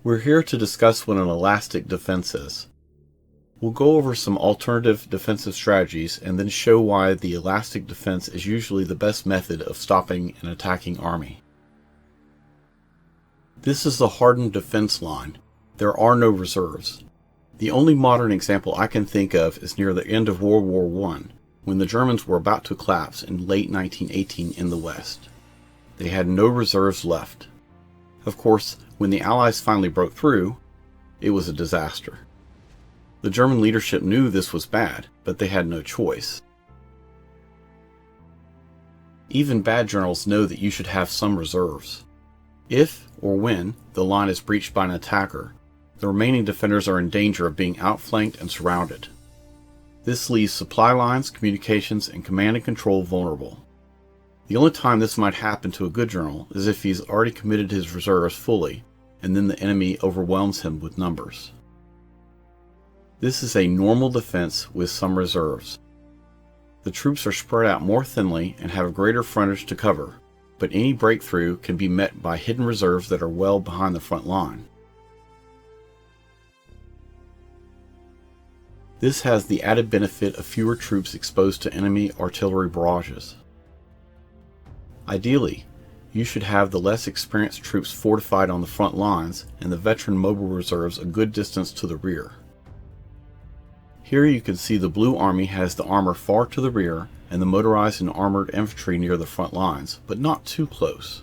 We're here to discuss what an elastic defense is. We'll go over some alternative defensive strategies and then show why the elastic defense is usually the best method of stopping an attacking army. This is the hardened defense line. There are no reserves. The only modern example I can think of is near the end of World War I, when the Germans were about to collapse in late 1918 in the West. They had no reserves left. Of course, when the Allies finally broke through, it was a disaster. The German leadership knew this was bad, but they had no choice. Even bad generals know that you should have some reserves. If, or when, the line is breached by an attacker, the remaining defenders are in danger of being outflanked and surrounded. This leaves supply lines, communications, and command and control vulnerable. The only time this might happen to a good general is if he's already committed his reserves fully, and then the enemy overwhelms him with numbers. This is a normal defense with some reserves. The troops are spread out more thinly and have greater frontage to cover, but any breakthrough can be met by hidden reserves that are well behind the front line. This has the added benefit of fewer troops exposed to enemy artillery barrages. Ideally, you should have the less experienced troops fortified on the front lines and the veteran mobile reserves a good distance to the rear. Here you can see the Blue Army has the armor far to the rear and the motorized and armored infantry near the front lines, but not too close.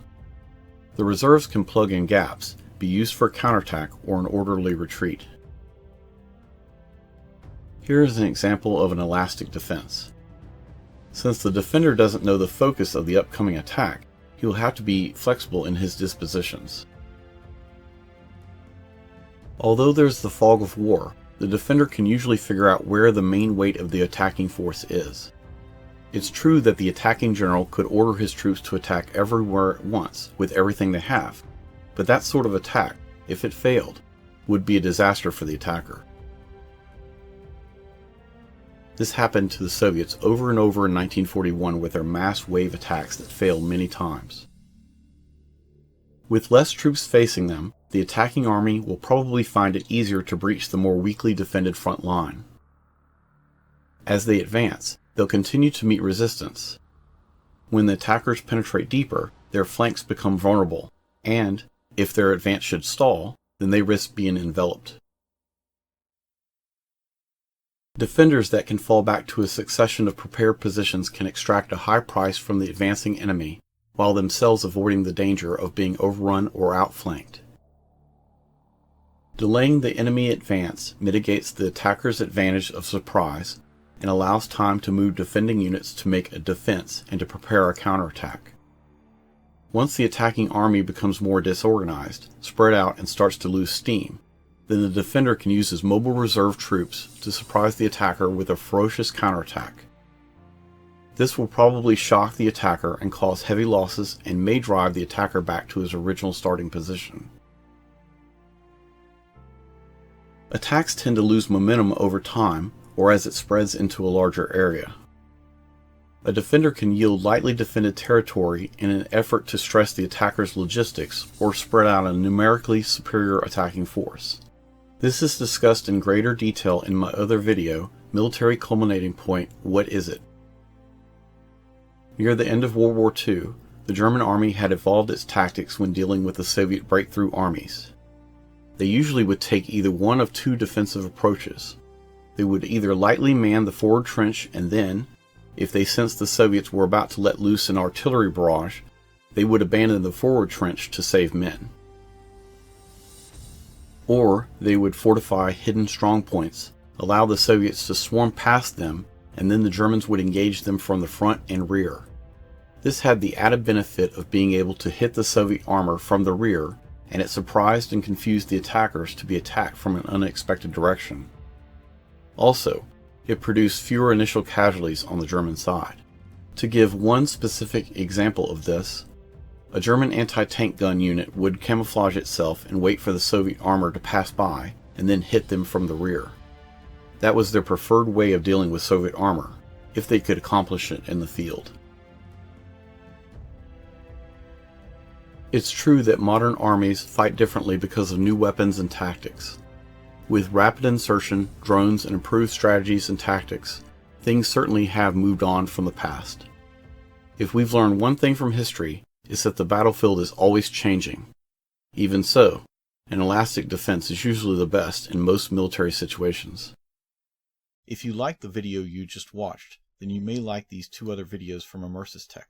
The reserves can plug in gaps, be used for counterattack or an orderly retreat. Here is an example of an elastic defense. Since the defender doesn't know the focus of the upcoming attack, he will have to be flexible in his dispositions. Although there's the fog of war, the defender can usually figure out where the main weight of the attacking force is. It's true that the attacking general could order his troops to attack everywhere at once with everything they have, but that sort of attack, if it failed, would be a disaster for the attacker. This happened to the Soviets over and over in 1941 with their mass wave attacks that failed many times. With less troops facing them, the attacking army will probably find it easier to breach the more weakly defended front line. As they advance, they'll continue to meet resistance. When the attackers penetrate deeper, their flanks become vulnerable, and, if their advance should stall, then they risk being enveloped. Defenders that can fall back to a succession of prepared positions can extract a high price from the advancing enemy, while themselves avoiding the danger of being overrun or outflanked. Delaying the enemy advance mitigates the attacker's advantage of surprise and allows time to move defending units to make a defense and to prepare a counterattack. Once the attacking army becomes more disorganized, spread out, and starts to lose steam, then the defender can use his mobile reserve troops to surprise the attacker with a ferocious counterattack. This will probably shock the attacker and cause heavy losses and may drive the attacker back to his original starting position. Attacks tend to lose momentum over time or as it spreads into a larger area. A defender can yield lightly defended territory in an effort to stress the attacker's logistics or spread out a numerically superior attacking force. This is discussed in greater detail in my other video, Military Culminating Point, What Is It? Near the end of World War II, the German army had evolved its tactics when dealing with the Soviet breakthrough armies. They usually would take either one of two defensive approaches. They would either lightly man the forward trench and then, if they sensed the Soviets were about to let loose an artillery barrage, they would abandon the forward trench to save men. Or they would fortify hidden strongpoints, allow the Soviets to swarm past them, and then the Germans would engage them from the front and rear. This had the added benefit of being able to hit the Soviet armor from the rear, and it surprised and confused the attackers to be attacked from an unexpected direction. Also, it produced fewer initial casualties on the German side. To give one specific example of this, a German anti-tank gun unit would camouflage itself and wait for the Soviet armor to pass by and then hit them from the rear. That was their preferred way of dealing with Soviet armor, if they could accomplish it in the field. It's true that modern armies fight differently because of new weapons and tactics. With rapid insertion, drones, and improved strategies and tactics, things certainly have moved on from the past. If we've learned one thing from history, it's that the battlefield is always changing. Even so, an elastic defense is usually the best in most military situations. If you liked the video you just watched, then you may like these two other videos from EmersusTech.